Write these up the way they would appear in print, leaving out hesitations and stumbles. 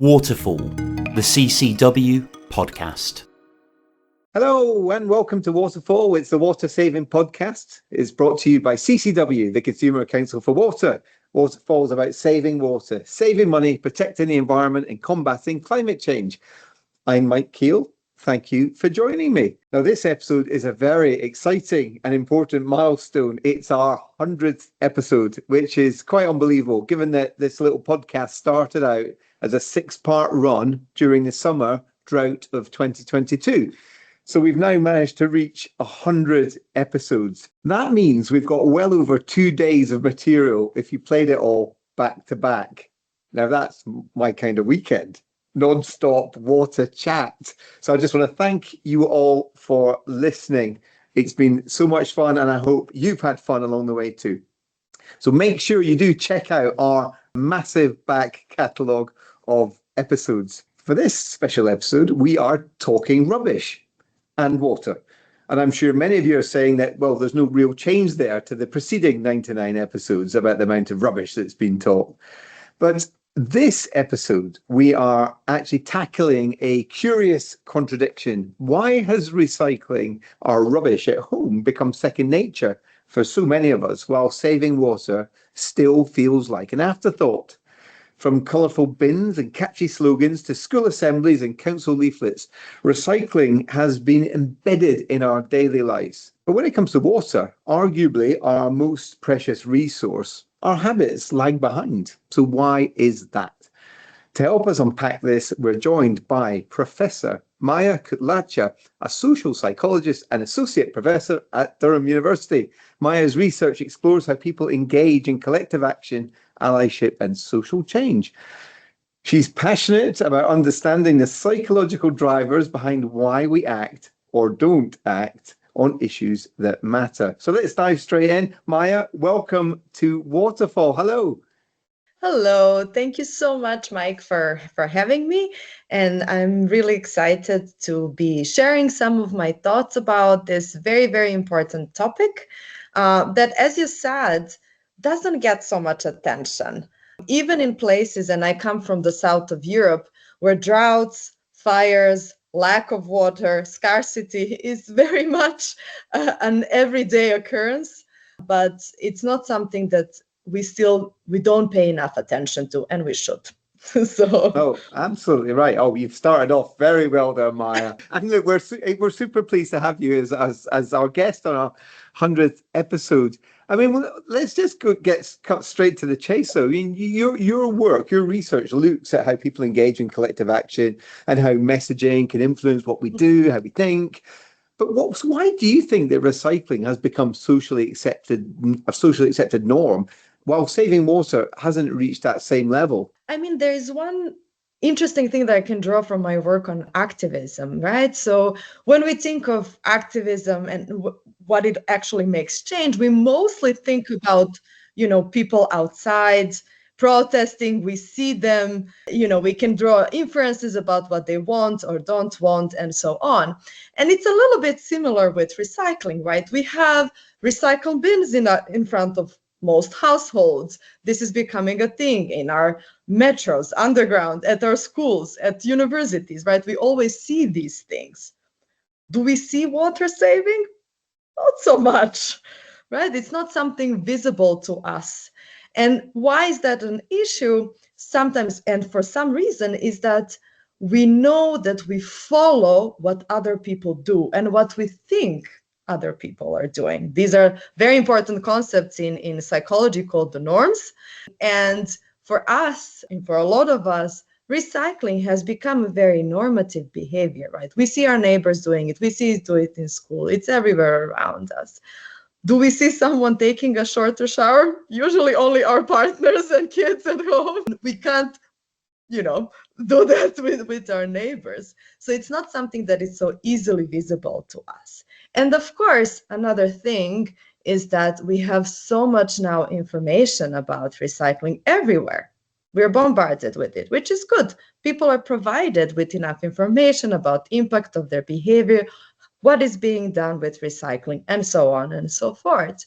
Waterfall, the CCW podcast. Hello and welcome to Waterfall. It's the water saving podcast. It's brought to you by CCW, the Consumer Council for Water. Waterfall is about saving water, saving money, protecting the environment and combating climate change. I'm Mike Keel. Thank you for joining me. Now, this episode is a very exciting and important milestone. It's our 100th episode, which is quite unbelievable, given that this little podcast started out as a 6-part run during the summer drought of 2022. So we've now managed to reach 100 episodes. That means we've got well over 2 days of material if you played it all back to back. Now that's my kind of weekend. Non-stop water chat. So I just want to thank you all for listening. It's been so much fun and I hope you've had fun along the way too. So make sure you do check out our massive back catalogue of episodes. For this special episode, we are talking rubbish and water. And I'm sure many of you are saying that, well, there's no real change there to the preceding 99 episodes about the amount of rubbish that's been taught. But this episode, we are actually tackling a curious contradiction. Why has recycling our rubbish at home become second nature for so many of us, while saving water still feels like an afterthought? From colourful bins and catchy slogans to school assemblies and council leaflets, recycling has been embedded in our daily lives. But when it comes to water, arguably our most precious resource, our habits lag behind. So why is that? To help us unpack this, we're joined by Professor Maja Kutlaca, a social psychologist and associate professor at Durham University. Maja's research explores how people engage in collective action, allyship, and social change. She's passionate about understanding the psychological drivers behind why we act or don't act on issues that matter. So let's dive straight in. Maja, welcome to Waterfall. Hello. Hello, thank you so much, Mike, for having me. And I'm really excited to be sharing some of my thoughts about this very, very important topic that, as you said, doesn't get so much attention. Even in places, and I come from the south of Europe, where droughts, fires, lack of water, scarcity is very much an everyday occurrence, but it's not something that we don't pay enough attention to, and we should. Oh, absolutely right. Oh, you've started off very well there, Maja. And look, we're super pleased to have you as our guest on our 100th episode. I mean, let's just cut straight to the chase. So, I mean, your work, your research looks at how people engage in collective action and how messaging can influence what we do, how we think. But why do you think that recycling has become a socially accepted norm, while saving water hasn't reached that same level? I mean, there is one interesting thing that I can draw from my work on activism, right? So when we think of activism and what it actually makes change, we mostly think about, people outside protesting. We see them, we can draw inferences about what they want or don't want and so on. And it's a little bit similar with recycling, right? We have recycle bins in front of most households. This is becoming a thing in our metros, underground, at our schools, at universities, right? We always see these things. Do we see water saving? Not so much, right? It's not something visible to us. And why is that an issue? Sometimes, and for some reason, is that we know that we follow what other people do and what we think other people are doing. These are very important concepts in psychology called the norms. And for us, and for a lot of us, recycling has become a very normative behavior, right? We see our neighbors doing it. We see it do it in school. It's everywhere around us. Do we see someone taking a shorter shower? Usually only our partners and kids at home. We can't, do that with our neighbors. So it's not something that is so easily visible to us. And of course, another thing is that we have so much now information about recycling everywhere. We're bombarded with it, which is good. People are provided with enough information about the impact of their behavior, what is being done with recycling, and so on and so forth.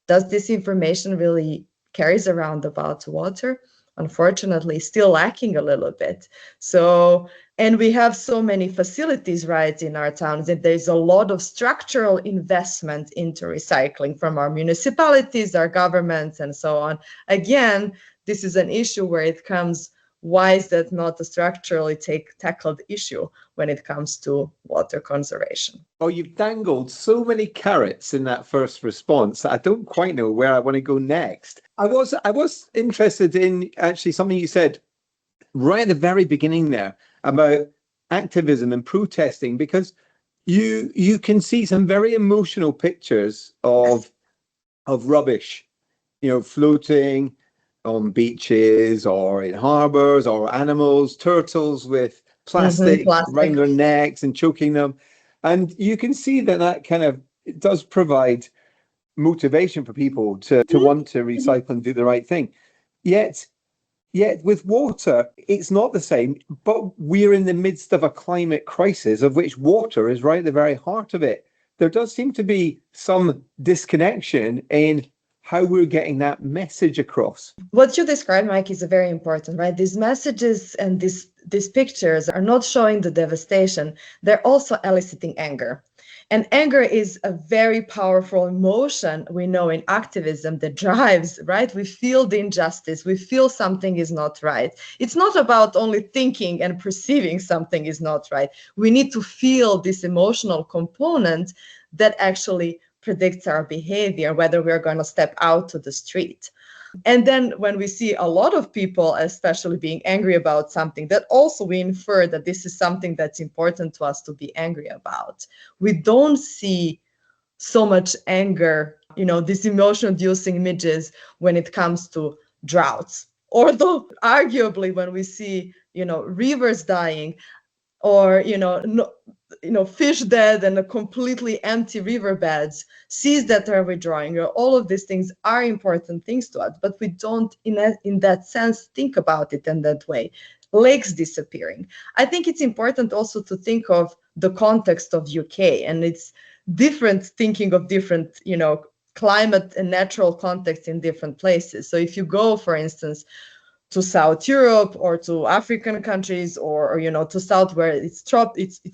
Does this information really carries around about water? unfortunately still lacking a little bit. So, and we have so many facilities, right, in our towns that there's a lot of structural investment into recycling from our municipalities, our governments, and so on. Again, this is an issue where it comes, why is that not a structurally tackled issue when it comes to water conservation? Oh, you've dangled so many carrots in that first response that I don't quite know where I want to go next. I was interested in actually something you said right at the very beginning there about activism and protesting, because you can see some very emotional pictures of rubbish, floating on beaches or in harbors, or animals, turtles with plastic around their necks and choking them. And you can see that kind of, it does provide motivation for people to want to recycle and do the right thing. Yet with water, it's not the same, but we're in the midst of a climate crisis of which water is right at the very heart of it. There does seem to be some disconnection in how we're getting that message across. What you described, Mike, is very important, right? These messages and these pictures are not showing the devastation. They're also eliciting anger. And anger is a very powerful emotion, we know, in activism that drives, right? We feel the injustice. We feel something is not right. It's not about only thinking and perceiving something is not right. We need to feel this emotional component that actually predicts our behavior, whether we're going to step out to the street. And then when we see a lot of people, especially being angry about something, that also we infer that this is something that's important to us to be angry about. We don't see so much anger, these emotion-inducing images when it comes to droughts. Although arguably when we see, rivers dying, or fish dead and a completely empty riverbeds, seas that are withdrawing, all of these things are important things to us, but we don't in that sense think about it in that way. Lakes disappearing. I think it's important also to think of the context of UK, and it's different thinking of different climate and natural context in different places. So if you go, for instance, to South Europe or to African countries, or to South, where it's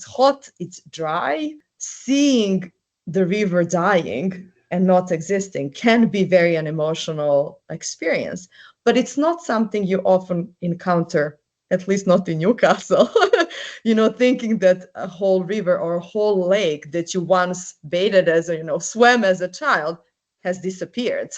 hot, it's dry, seeing the river dying and not existing can be very an emotional experience. But it's not something you often encounter, at least not in Newcastle, thinking that a whole river or a whole lake that you once bathed as swam as a child has disappeared.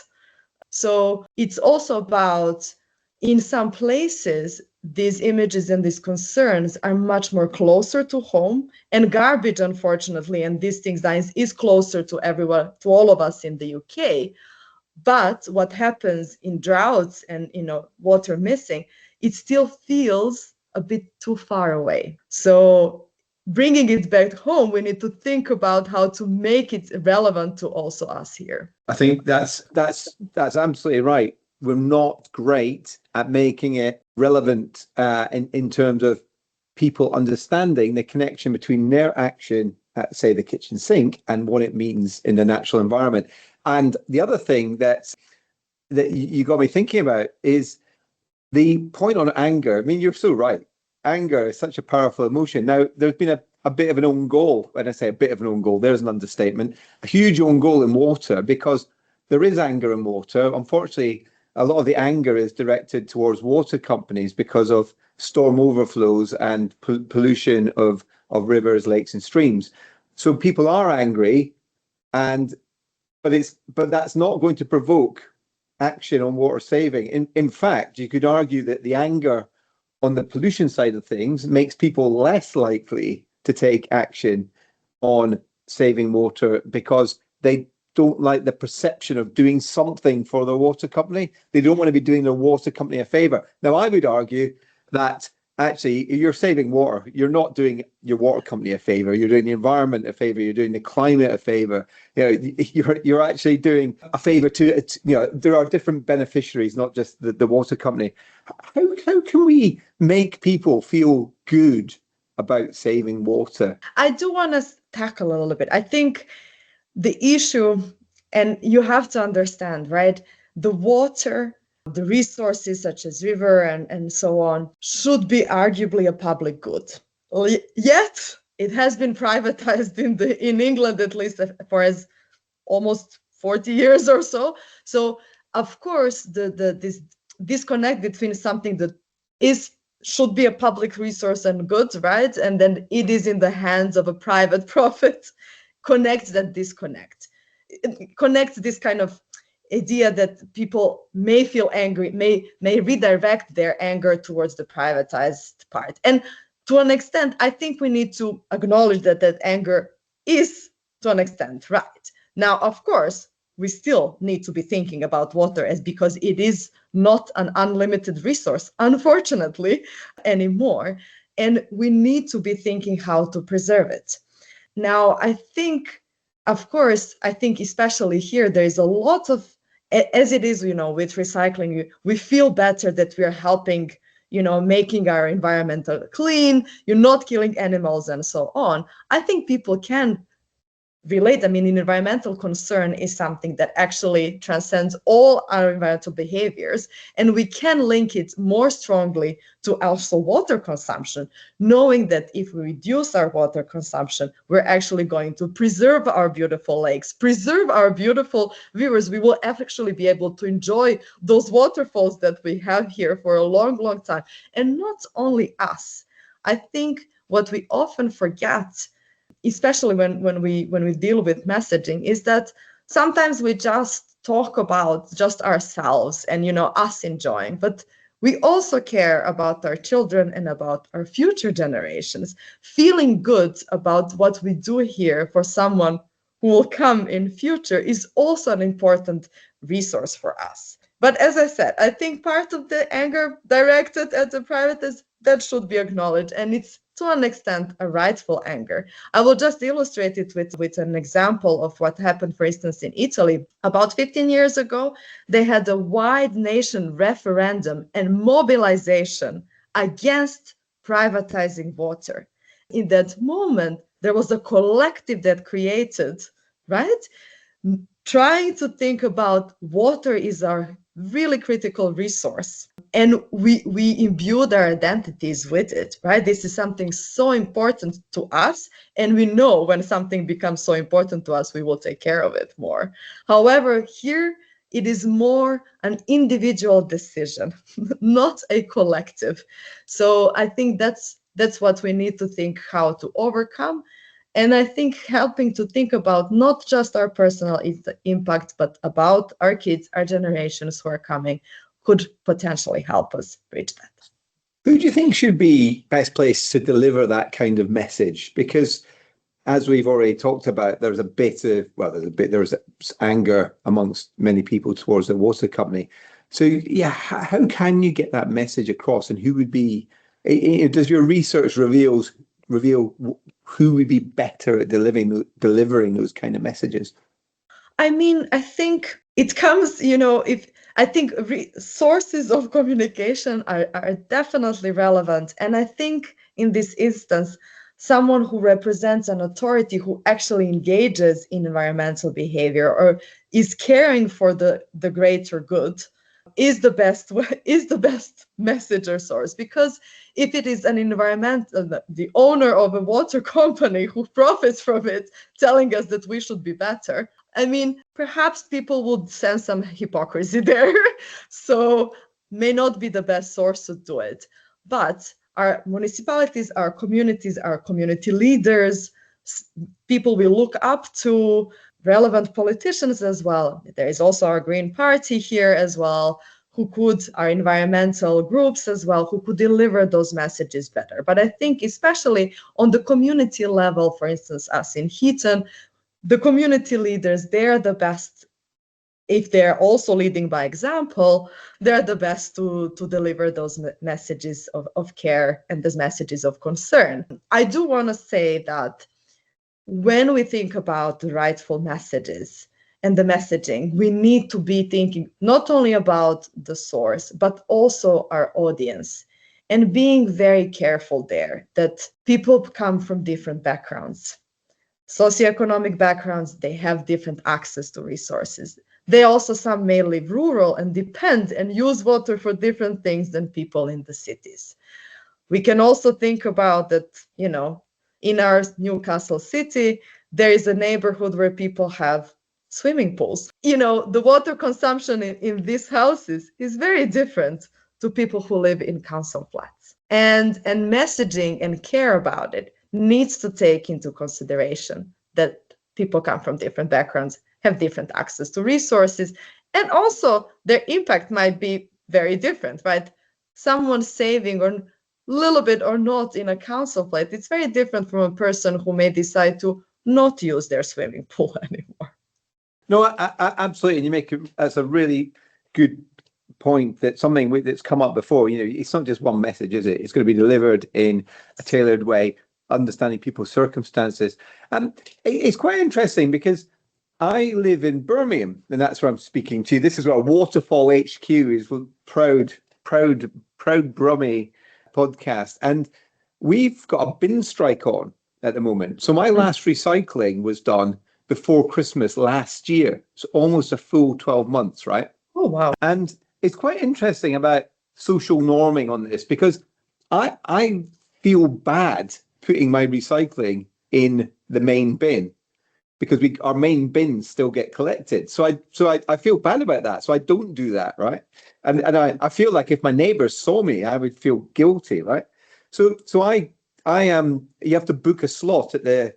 So it's also about, in some places, these images and these concerns are much more closer to home, and garbage, unfortunately, and these things is closer to everyone, to all of us in the UK. But what happens in droughts and water missing, it still feels a bit too far away. So bringing it back home, we need to think about how to make it relevant to also us here. I think that's absolutely right. We're not great at making it relevant in terms of people understanding the connection between their action at, say, the kitchen sink and what it means in the natural environment. And the other thing that you got me thinking about is the point on anger. I mean, you're so right. Anger is such a powerful emotion. Now, there's been a bit of an own goal. When I say a bit of an own goal, there's an understatement. A huge own goal in water, because there is anger in water. Unfortunately, a lot of the anger is directed towards water companies because of storm overflows and pollution of rivers, lakes, and streams. So people are angry, but that's not going to provoke action on water saving. In fact, you could argue that the anger on the pollution side of things makes people less likely to take action on saving water, because they don't like the perception of doing something for the water company. They don't want to be doing the water company a favor. Now, I would argue that actually you're saving water. You're not doing your water company a favor. You're doing the environment a favor. You're doing the climate a favor. You're actually doing a favor to, there are different beneficiaries, not just the water company. How can we make people feel good about saving water? I do want to tackle a little bit. I think the issue, and you have to understand, right? The water the resources such as river and so on should be arguably a public good. Yet it has been privatized in England, at least for as almost 40 years or so. So of course this disconnect between something that should be a public resource and good, right? And then it is in the hands of a private profit, connects that disconnect. It connects this kind of idea that people may feel angry, may redirect their anger towards the privatized part. And to an extent, I think we need to acknowledge that anger is, to an extent, right. Now, of course, we still need to be thinking about water because it is not an unlimited resource, unfortunately, anymore. And we need to be thinking how to preserve it. Now, I think, of course, especially here, there is a lot of, as it is, with recycling, we feel better that we are helping, making our environment clean, you're not killing animals and so on. I think people can relate. Environmental concern is something that actually transcends all our environmental behaviors, and we can link it more strongly to also water consumption, knowing that if we reduce our water consumption, we're actually going to preserve our beautiful lakes, preserve our beautiful rivers. We will actually be able to enjoy those waterfalls that we have here for a long, long time. And not only us. I think what we often forget, especially when we deal with messaging, is that sometimes we just talk about just ourselves and us enjoying, but we also care about our children and about our future generations. Feeling good about what we do here for someone who will come in future is also an important resource for us. But as I said, I think part of the anger directed at the private is that should be acknowledged, and it's to an extent a rightful anger. I will just illustrate it with an example of what happened, for instance, in Italy. About 15 years ago, they had a wide nation referendum and mobilization against privatizing water. In that moment, there was a collective that created, right? Trying to think about water is our really critical resource, and we imbued our identities with it, right? This is something so important to us, and we know when something becomes so important to us, we will take care of it more. However, here it is more an individual decision, not a collective. So I think that's what we need to think how to overcome. And I think helping to think about not just our personal impact, but about our kids, our generations who are coming, could potentially help us reach that. Who do you think should be best placed to deliver that kind of message? Because as we've already talked about, there's anger amongst many people towards the water company. So yeah, how can you get that message across, and who would be, does your research reveal who would be better at delivering those kind of messages? I think it comes, sources of communication are definitely relevant. And I think in this instance, someone who represents an authority who actually engages in environmental behavior or is caring for the greater good is the best message or source. Because if it is an the owner of a water company who profits from it, telling us that we should be better, perhaps people would sense some hypocrisy there. So may not be the best source to do it. But our municipalities, our communities, our community leaders, people we look up to, relevant politicians as well. There is also our Green Party here as well, our environmental groups as well, who could deliver those messages better. But I think especially on the community level, for instance, us in Heaton, the community leaders, they're the best. If they're also leading by example, they're the best to deliver those messages of care and those messages of concern. I do want to say that when we think about the rightful messages and the messaging, we need to be thinking not only about the source, but also our audience, and being very careful there that people come from different backgrounds, socioeconomic backgrounds, they have different access to resources. They also, some may live rural and depend and use water for different things than people in the cities. We can also think about that, in our Newcastle city, there is a neighborhood where people have swimming pools. The water consumption in these houses is very different to people who live in council flats. And messaging and care about it needs to take into consideration that people come from different backgrounds, have different access to resources, and also their impact might be very different, right? Someone saving or little bit or not in a council flat, it's very different from a person who may decide to not use their swimming pool anymore. No, absolutely. And you make that's a really good point. That something that's come up before. It's not just one message, is it? It's going to be delivered in a tailored way, understanding people's circumstances. And it's quite interesting because I live in Birmingham, and that's where I'm speaking to you. This is where Waterfall HQ is. Proud Brummie podcast, and we've got a bin strike on at the moment. So my last recycling was done before Christmas last year. So almost a full 12 months, right? Oh, wow. And it's quite interesting about social norming on this, because I feel bad putting my recycling in the main bin, because our main bins still get collected. So I feel bad about that. So I don't do that, right? And I feel like if my neighbors saw me, I would feel guilty, right? So I you have to book a slot at the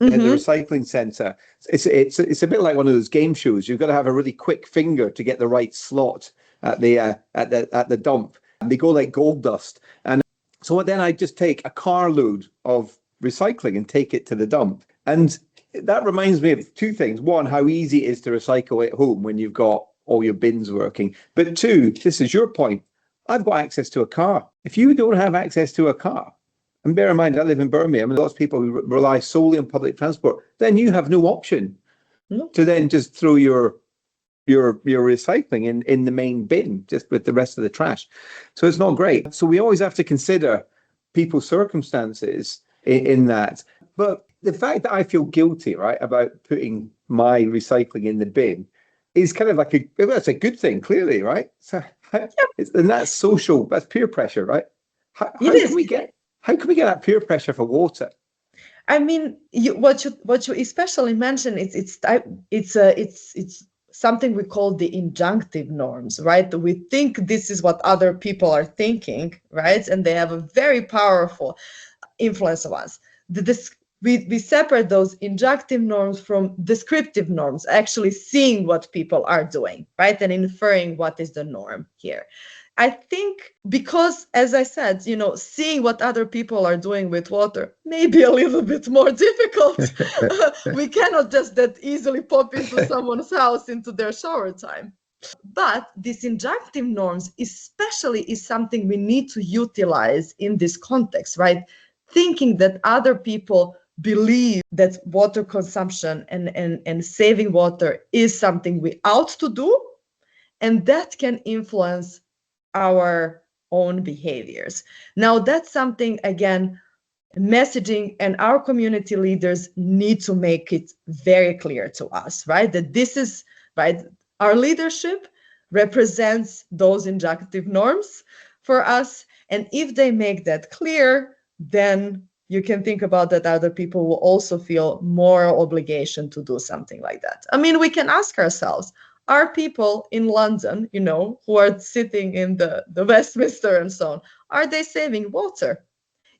recycling center. It's a bit like one of those game shows. You've got to have a really quick finger to get the right slot at the dump. And they go like gold dust. And so then I just take a carload of recycling and take it to the dump. And that reminds me of two things. One, how easy it is to recycle at home when you've got all your bins working. But two, this is your point, I've got access to a car. If you don't have access to a car, and bear in mind, I live in Birmingham, and lots of people who rely solely on public transport, then you have no option to then just throw your recycling in the main bin, just with the rest of the trash. So it's not great. So we always have to consider people's circumstances in that. But the fact that I feel guilty, right, about putting my recycling in the bin is kind of like that's a good thing, clearly, right? So, and that's social, that's peer pressure, right? How can we get that peer pressure for water? I mean, what you especially mentioned, it's something we call the injunctive norms, right? We think this is what other people are thinking, right? And they have a very powerful influence on us. We separate those injunctive norms from descriptive norms, actually seeing what people are doing, right? And inferring what is the norm here. I think because, as I said, seeing what other people are doing with water may be a little bit more difficult. We cannot just that easily pop into someone's house into their shower time. But these injunctive norms especially is something we need to utilize in this context, right? Thinking that other people believe that water consumption and saving water is something we ought to do, and that can influence our own behaviors. Now, that's something, again, messaging and our community leaders need to make it very clear to us, right? That this is, right, our leadership represents those injunctive norms for us. And if they make that clear, then you can think about that other people will also feel more obligation to do something like that. I mean, we can ask ourselves, are people in London, who are sitting in the Westminster and so on, are they saving water?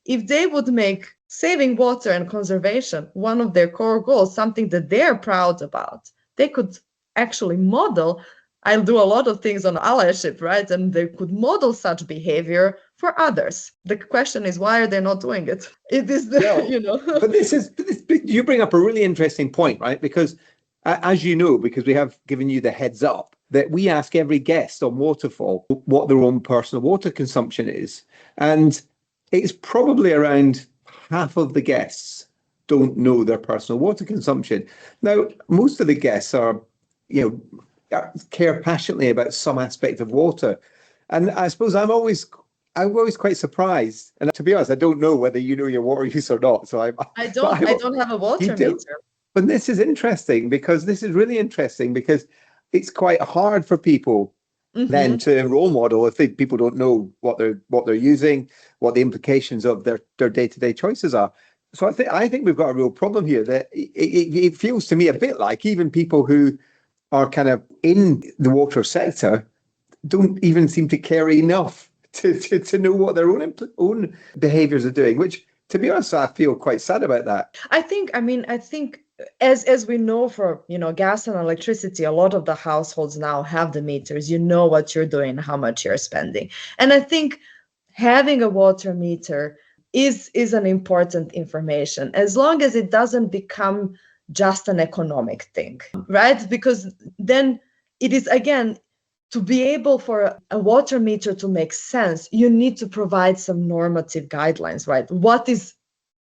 If they would make saving water and conservation one of their core goals, something that they're proud about, they could actually model. I'll do a lot of things on allyship, right? And they could model such behavior for others. The question is, why are they not doing it? It is But you bring up a really interesting point, right? Because as you know, because we have given you the heads up, that we ask every guest on Waterfall what their own personal water consumption is. And it's probably around half of the guests don't know their personal water consumption. Now, most of the guests are, care passionately about some aspect of water. And I suppose I'm always quite surprised. And to be honest, I don't know whether you know your water use or not. So I don't have a water meter. But this is interesting, because this is really interesting, because it's quite hard for people then to role model if people don't know what they're using, what the implications of their day-to-day choices are. So I think we've got a real problem here. That it feels to me a bit like even people who are kind of in the water sector don't even seem to care enough to know what their own behaviours are doing, which, to be honest, I feel quite sad about that. I think as we know, for gas and electricity, a lot of the households now have the meters. You know what you're doing, how much you're spending. And I think having a water meter is an important information, as long as it doesn't become just an economic thing, right? Because then it is, again, to be able for a water meter to make sense, you need to provide some normative guidelines, right? What is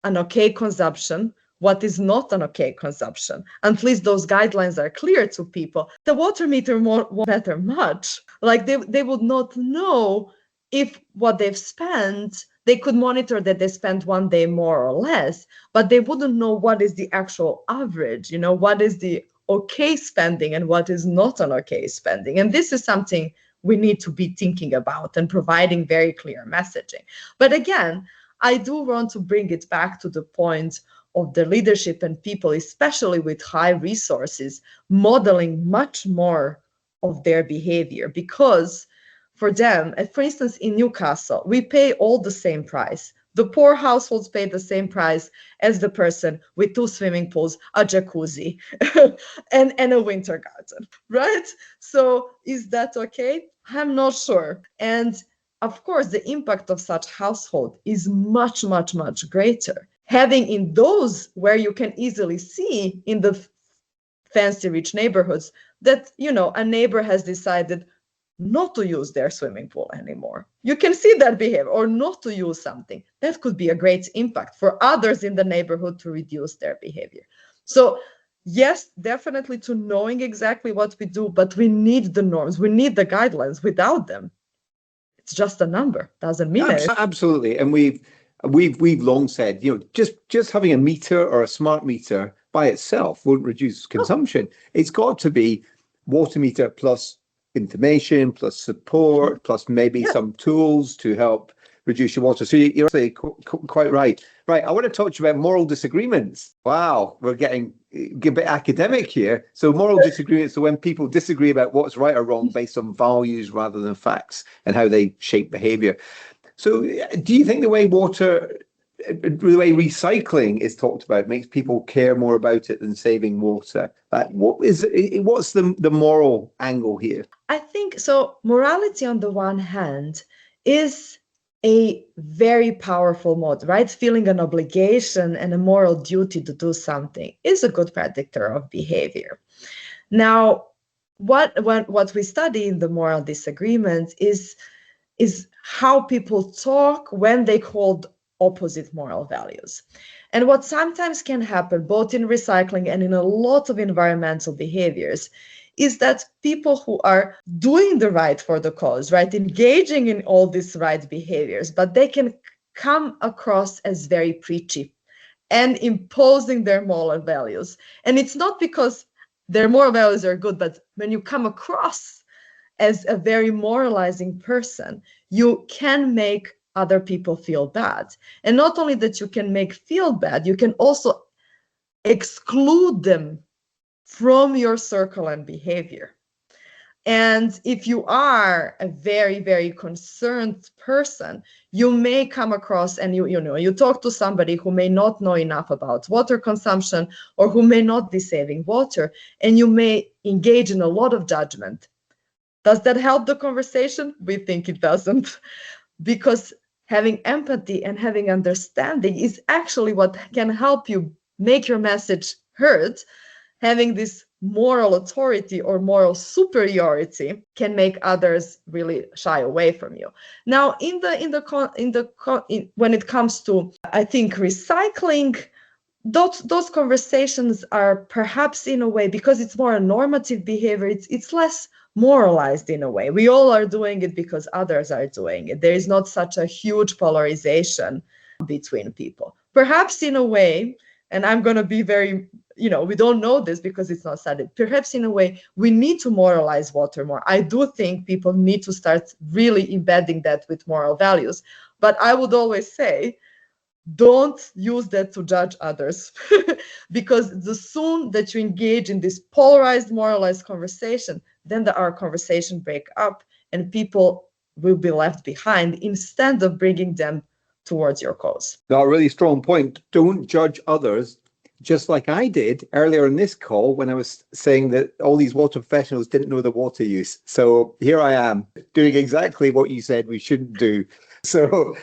an okay consumption? What is not an okay consumption? At least those guidelines are clear to people. The water meter won't matter much. Like they would not know if what they've spent, they could monitor that they spent one day more or less, but they wouldn't know what is the actual average, what is the okay spending and what is not an okay spending. And this is something we need to be thinking about and providing very clear messaging. But again, I do want to bring it back to the point of the leadership and people, especially with high resources, modeling much more of their behavior. Because for them, for instance, in Newcastle, we pay all the same price. The poor households pay the same price as the person with 2 swimming pools, a jacuzzi, and a winter garden, right? So is that okay? I'm not sure. And of course, the impact of such household is much, much, much greater. Having in those where you can easily see in the fancy rich neighborhoods that, a neighbor has decided not to use their swimming pool anymore. You can see that behavior, or not to use something. That could be a great impact for others in the neighborhood to reduce their behavior. So yes, definitely to knowing exactly what we do, but we need the norms, we need the guidelines. Without them, it's just a number, doesn't mean anything. Absolutely. And we've long said, just having a meter or a smart meter by itself won't reduce consumption. It's got to be water meter plus information, plus support, plus maybe some tools to help reduce your water. So you're actually quite right. Right, I want to talk to you about moral disagreements. Wow, we're getting a bit academic here. So moral disagreements are when people disagree about what's right or wrong based on values rather than facts and how they shape behavior. So do you think the way recycling is talked about makes people care more about it than saving water? What's the moral angle here? I think so. Morality, on the one hand, is a very powerful mode, right? Feeling an obligation and a moral duty to do something is a good predictor of behavior. Now, what we study in the moral disagreement is how people talk when they hold opposite moral values. And what sometimes can happen, both in recycling and in a lot of environmental behaviors, is that people who are doing the right for the cause, right, engaging in all these right behaviors, but they can come across as very preachy and imposing their moral values. And it's not because their moral values are good, but when you come across as a very moralizing person, you can make other people feel bad. And not only that you can make feel bad, you can also exclude them from your circle and behavior. And if you are a very, very concerned person, you may come across and you talk to somebody who may not know enough about water consumption or who may not be saving water, and you may engage in a lot of judgment. Does that help the conversation? We think it doesn't, because having empathy and having understanding is actually what can help you make your message heard. Having this moral authority or moral superiority can make others really shy away from you. Now, when it comes to, I think, recycling, those conversations are perhaps, in a way, because it's more a normative behavior, it's less moralized in a way. We all are doing it because others are doing it. There is not such a huge polarization between people. Perhaps in a way, and I'm going to be very, we don't know this because it's not studied. Perhaps in a way, we need to moralize water more. I do think people need to start really embedding that with moral values. But I would always say, don't use that to judge others because the soon that you engage in this polarized, moralized conversation, then our conversation break up and people will be left behind instead of bringing them towards your cause. Now, a really strong point. Don't judge others, just like I did earlier in this call when I was saying that all these water professionals didn't know the water use. So here I am doing exactly what you said we shouldn't do. So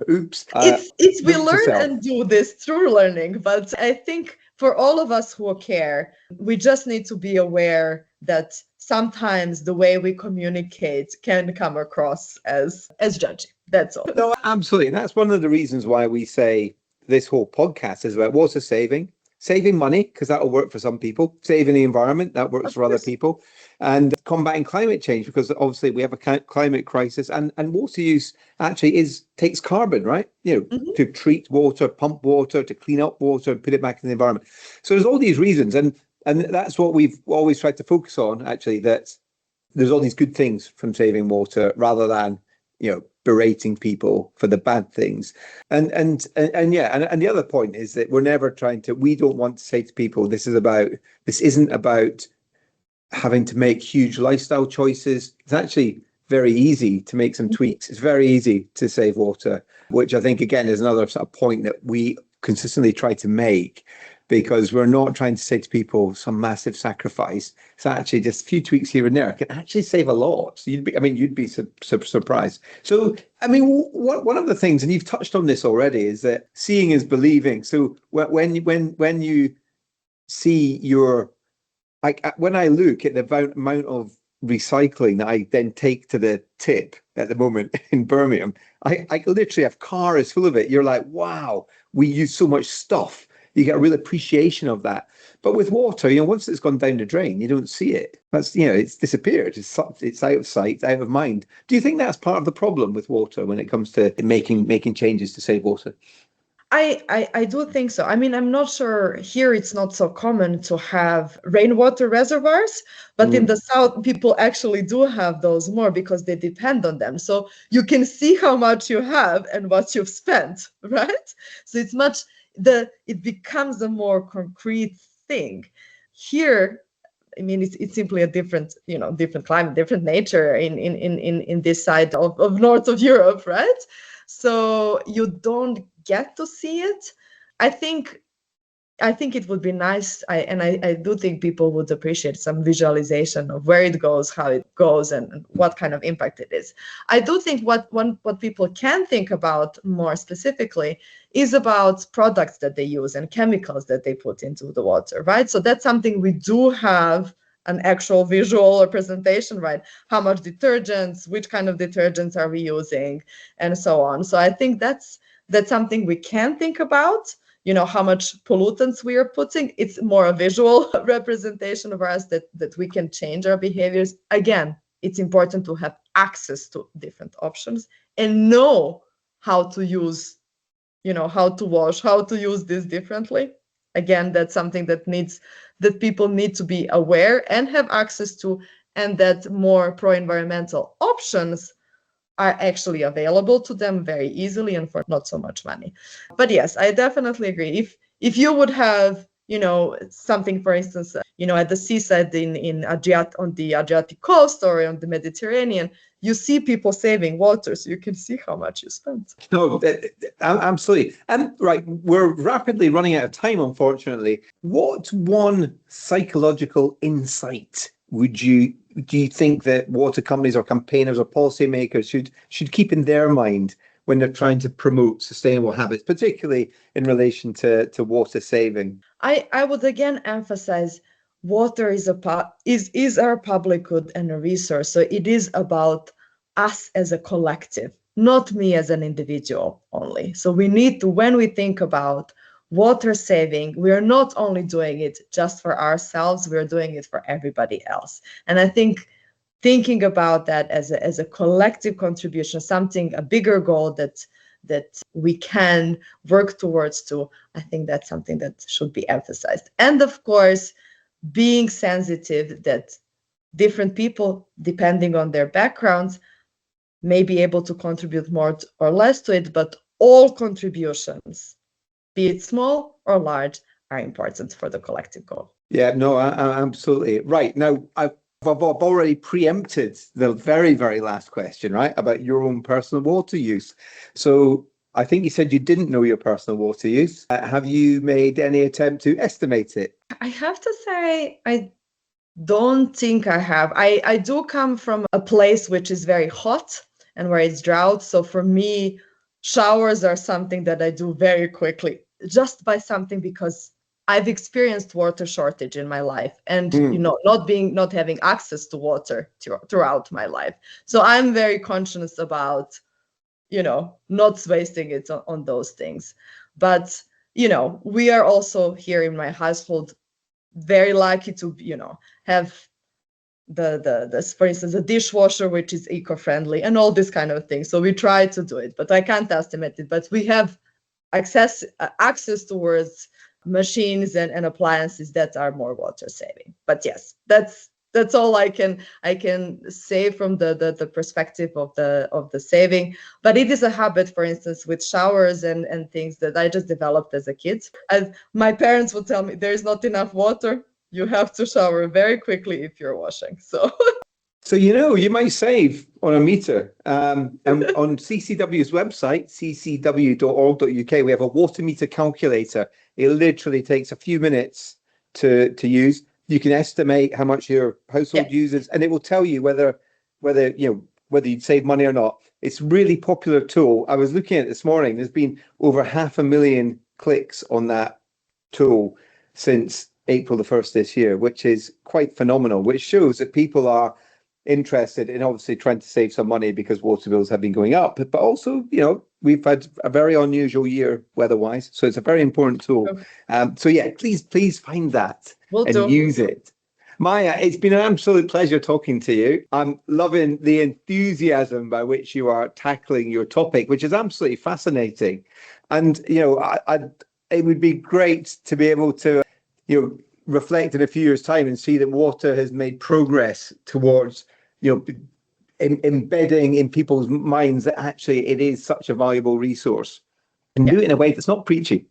oops. It's we learn yourself. and do this through learning, but I think for all of us who care, we just need to be aware that sometimes the way we communicate can come across as judgy. That's all. No, absolutely. That's one of the reasons why we say this whole podcast is about water saving money, because that'll work for some people, saving the environment, that works for other people, and combating climate change, because obviously we have a climate crisis, and water use actually takes carbon, right? To treat water, pump water, to clean up water and put it back in the environment. So there's all these reasons, and that's what we've always tried to focus on, actually, that there's all these good things from saving water rather than berating people for the bad things. And the other point is that we're never we don't want to say to people, this isn't about having to make huge lifestyle choices. It's actually very easy to make some tweaks. It's very easy to save water, which I think, again, is another sort of point that we consistently try to make, because we're not trying to say to people some massive sacrifice. It's actually just a few tweaks here and there can actually save a lot. So you'd be surprised. So, one of the things, and you've touched on this already, is that seeing is believing. So when you see when I look at the amount of recycling that I then take to the tip at the moment in Birmingham, I literally have cars full of it. You're like, wow, we use so much stuff. You get a real appreciation of that. But with water, once it's gone down the drain, you don't see it. That's, it's disappeared. It's out of sight, out of mind. Do you think that's part of the problem with water when it comes to making changes to save water? I do think so. I'm not sure here it's not so common to have rainwater reservoirs, but in the south, people actually do have those more because they depend on them. So you can see how much you have and what you've spent, right? So it becomes a more concrete thing. Here, it's simply a different climate, different nature in this side of north of Europe, right? So you don't get to see it. I think it would be nice, I do think people would appreciate some visualization of where it goes, how it goes, and what kind of impact it is. I do think what people can think about more specifically is about products that they use and chemicals that they put into the water, right? So that's something we do have an actual visual representation, right? How much detergents, which kind of detergents are we using, and so on. So I think that's something we can think about. How much pollutants we are putting. It's more a visual representation of us that we can change our behaviors. Again, it's important to have access to different options and know how to use, how to wash, how to use this differently. Again, that's something that people need to be aware and have access to, and that more pro-environmental options are actually available to them very easily and for not so much money. But yes, I definitely agree. If you would have, something, for instance, at the seaside on the Adriatic coast or on the Mediterranean, you see people saving water, so you can see how much you spent. No, absolutely. And right, we're rapidly running out of time, unfortunately. What one psychological insight do you think that water companies or campaigners or policymakers should keep in their mind when they're trying to promote sustainable habits, particularly in relation to water saving? I would again emphasize water is our public good and a resource. So it is about us as a collective, not me as an individual only. So we need to, when we think about water saving, we are not only doing it just for ourselves, we are doing it for everybody else. And I think thinking about that as a collective contribution, a bigger goal that that we can work towards too. I think that's something that should be emphasized. And of course, being sensitive that different people, depending on their backgrounds, may be able to contribute more or less to it, but all contributions, be it small or large, are important for the collective goal. Yeah, no, absolutely. Right. Now, I've already preempted the very, very last question, right, about your own personal water use. So I think you said you didn't know your personal water use. Have you made any attempt to estimate it? I have to say, I don't think I have. I do come from a place which is very hot and where it's drought. So for me, showers are something that I do very quickly, just by something because I've experienced water shortage in my life and not having access to water throughout my life. So I'm very conscious about, not wasting it on those things. But, we are also here in my household very lucky to, have the for instance, a dishwasher which is eco-friendly and all this kind of thing. So we try to do it, but I can't estimate it. But we have access towards machines and appliances that are more water saving. But yes, that's all I can say from the perspective of the saving. But it is a habit, for instance, with showers and things that I just developed as a kid. As my parents would tell me, there is not enough water. You have to shower very quickly if you're washing. So, you might save on a meter. And on CCW's website, ccw.org.uk, we have a water meter calculator. It literally takes a few minutes to use. You can estimate how much your household uses, and it will tell you whether you'd save money or not. It's a really popular tool. I was looking at it this morning. There's been over 500,000 clicks on that tool since April the 1st this year, which is quite phenomenal, which shows that people are interested in obviously trying to save some money because water bills have been going up, but also, we've had a very unusual year weather-wise, so it's a very important tool. So yeah, please find that and use it. Maja, it's been an absolute pleasure talking to you. I'm loving the enthusiasm by which you are tackling your topic, which is absolutely fascinating. And, it would be great to be able to, reflect in a few years' time and see that water has made progress towards, embedding in people's minds that actually it is such a valuable resource, and do it in a way that's not preachy.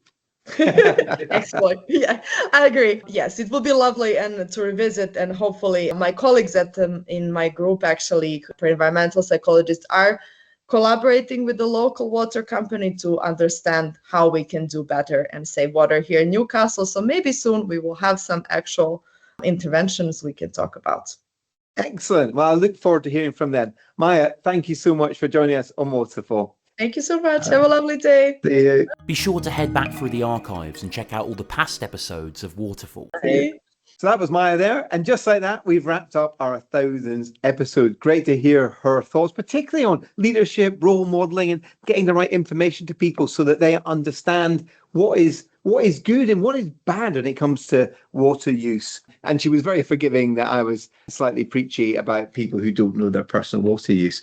Excellent. Yeah, I agree. Yes, it will be lovely and to revisit, and hopefully my colleagues in my group, actually, for environmental psychologists, are collaborating with the local water company to understand how we can do better and save water here in Newcastle. So maybe soon we will have some actual interventions we can talk about. Excellent. Well, I look forward to hearing from them. Maja, thank you so much for joining us on Waterfall. Thank you so much. Have a lovely day. See you. Be sure to head back through the archives and check out all the past episodes of Waterfall. Bye. So that was Maja there. And just like that, we've wrapped up our 1000th episode. Great to hear her thoughts, particularly on leadership, role modeling, and getting the right information to people so that they understand what is good and what is bad when it comes to water use. And she was very forgiving that I was slightly preachy about people who don't know their personal water use.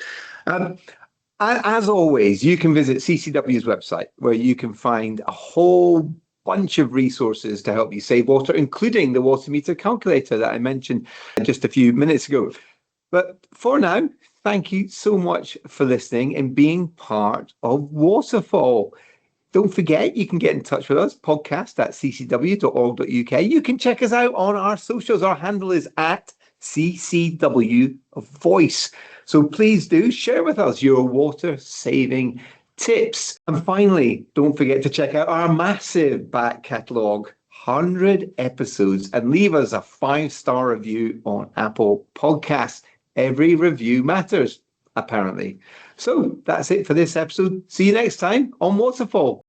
As always, you can visit CCW's website, where you can find a whole bunch of resources to help you save water, including the water meter calculator that I mentioned just a few minutes ago. But for now, thank you so much for listening and being part of Waterfall. Don't forget, you can get in touch with us, podcast@ccw.org.uk. You can check us out on our socials. Our handle is @CCW Voice. So please do share with us your water saving tips. And finally, don't forget to check out our massive back catalogue, 100 episodes, and leave us a 5-star review on Apple Podcasts. Every review matters, apparently. So that's it for this episode. See you next time on Waterfall.